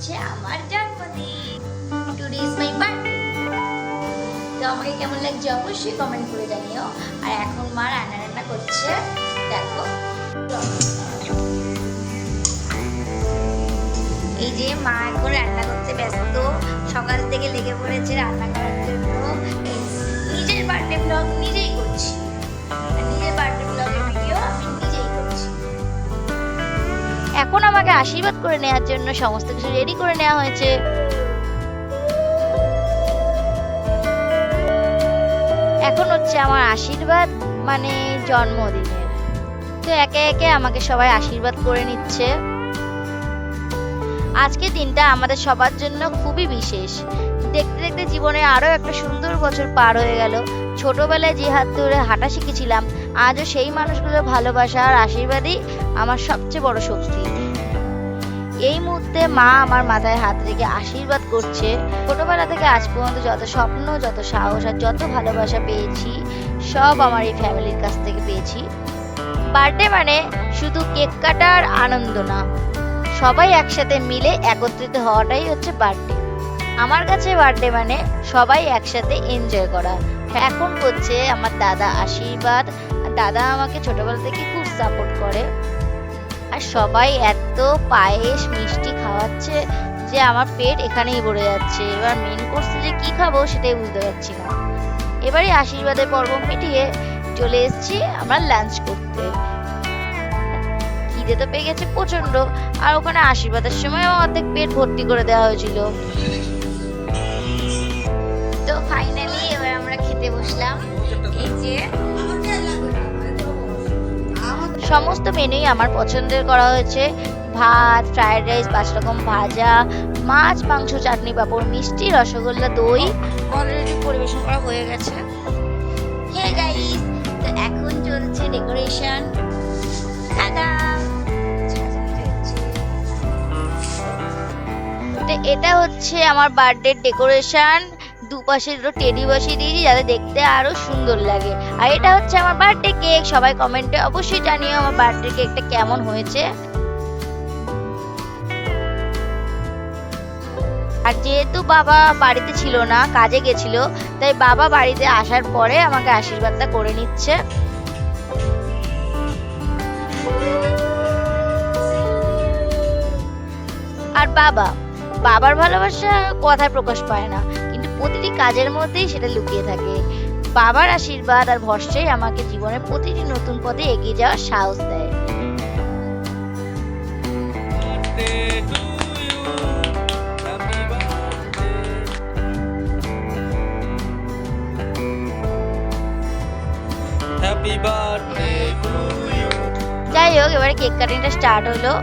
হচ্ছে আমার জন্মদিন, টুডে ইজ মাই বার্থডে। তো আমাকে কেমন লাগছে অবশ্যই কমেন্ট করে জানিও। আর এখন মা রান্না করছে, দেখো। এই যে মা এখন রান্না করতে ব্যস্ত, সকাল থেকে লেগে পড়েছে রান্না করার জন্য। নিজের বার্থডে ব্লগ নিজেই করছি, নিজের বার্থডে ব্লগের ভিডিও আমি নিজেই করছি। এখন আমাকে আশীর্বাদ করে নেওয়ার জন্য সমস্ত কিছু রেডি করে নেওয়া হয়েছে। এখন হচ্ছে আমার আশীর্বাদ মানে জন্মদিনের। তো একে একে আমাকে সবাই আশীর্বাদ করে নিচ্ছে। আজকের দিনটা আমাদের সবার জন্য খুবই বিশেষ। দেখতে দেখতে জীবনে আরো একটা সুন্দর বছর পার হয়ে গেল। ছোটবেলায় যে হাত ধরে হাঁটা শিখেছিলাম, আজও সেই মানুষগুলোর ভালোবাসা আর আশীর্বাদই আমার সবচেয়ে বড় শক্তি। এই মুহূর্তে মা আমার মাথায় হাত রেখে আশীর্বাদ করছে। ছোটবেলা থেকে আজ পর্যন্ত যত স্বপ্ন, যত সাহস আর যত ভালোবাসা পেয়েছি, সব আমার এই ফ্যামিলির কাছ থেকে পেয়েছি। বার্থডে মানে শুধু কেক কাটার আনন্দ না, সবাই একসাথে মিলে একত্রিত হওয়াটাই হচ্ছে বার্থডে। আমার কাছে বার্থডে মানে সবাই একসাথে এনজয় করা। এখন করছে আমার দাদা আশীর্বাদ। দাদা আমাকে ছোটবেলা থেকে খুব সাপোর্ট করে। আর সবাই এত পায়েস মিষ্টি খাওয়াচ্ছে যে আমার পেট এখানেই ভরে যাচ্ছে। এবার মেন কোর্সে যে কি খাবো সেটাই বুঝতে পারছি না। এবারে আশীর্বাদের পর্ব মিটিয়ে চলে এসেছি আমরা লাঞ্চ করতে। খিদে তো পেয়ে গেছে প্রচন্ড, আর ওখানে আশীর্বাদের সময় অর্ধেক পেট ভর্তি করে দেওয়া হয়েছিল। তো ফাইনালি এবার আমরা খেতে বসলাম। এই যে সমস্ত মেনুই আমার পছন্দের করা হয়েছে। ভাত, ফ্রাইড রাইস, 5 রকম ভাজা, মাছ, মাংস, চাটনি, পাঁপড়, মিষ্টি, রসগোল্লা, দই অলরেডি পরিবেশন করা হয়ে গেছে। হে গাইস, তো এখন চলছে ডেকোরেশন। এটা হচ্ছে আমার বার্থডে ডেকোরেশন। দুপাশে দুটো টেডি বসিয়ে দিয়েছি যাতে দেখতে আরো সুন্দর লাগে। আর এটা হচ্ছে আমার বার্থডে কেক। সবাই কমেন্টে অবশ্যই জানিও আমার বার্থডে কেকটা কেমন হয়েছে। আর যেহেতু বাবা বাড়িতে ছিল না, কাজে গেছিল, তাই বাবা বাড়িতে আসার পরে আমাকে আশীর্বাদটা করে নিচ্ছে। আর বাবার ভালোবাসা কথায় প্রকাশ পায় না, কিন্তু প্রতিটি কাজের মধ্যেই সেটা লুকিয়ে থাকে। বাবার আশীর্বাদ আর ভরসাই আমাকে জীবনের প্রতিটি নতুন পথে এগিয়ে যাওয়ার সাহস দেয়। যাই হোক, এবারে কেক কাটিংটা স্টার্ট হলো।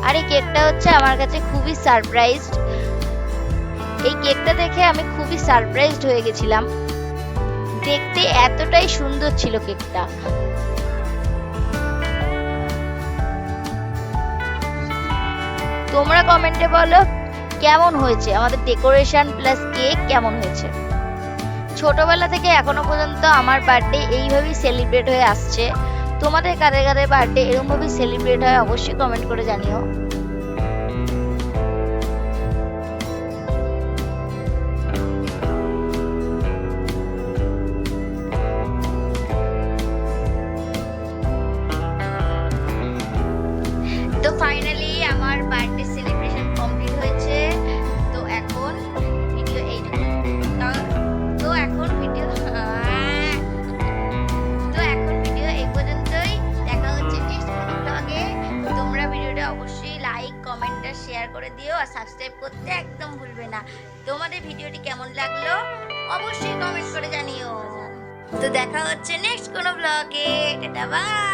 আর এই কেকটা হচ্ছে আমার কাছে খুবই সারপ্রাইজড। এই কেকটা দেখে আমি খুবই সারপ্রাইজড হয়ে গেছিলাম। দেখতে এতটাই সুন্দর ছিল কেকটা। তোমরা কমেন্টে বলো কেমন হয়েছে আমাদের ডেকোরেশন প্লাস কেক, কেমন হয়েছে। ছোটবেলা থেকে এখনো পর্যন্ত আমার বার্থডে এইভাবেই সেলিব্রেট হয়ে আসছে। তোমাদের কাদের কাদের বার্থডে এরকম ভাবে সেলিব্রেট হয় অবশ্যই কমেন্ট করে জানিও। তো ফাইনালি আমার বার্থডে সেলিব্রেশন কমপ্লিট হয়েছে। তো এখন ভিডিও এইটুকু। তো এখন ভিডিও এই পর্যন্তই। দেখা হচ্ছে নেক্সট ব্লগে। তোমরা ভিডিওটা অবশ্যই লাইক, কমেন্ট আর শেয়ার করে দিও, আর সাবস্ক্রাইব করতে একদম ভুলবে না। তোমাদের ভিডিওটি কেমন লাগলো অবশ্যই কমেন্ট করে জানিও। তো দেখা হচ্ছে নেক্সট কোনো ব্লগে। Tata, by.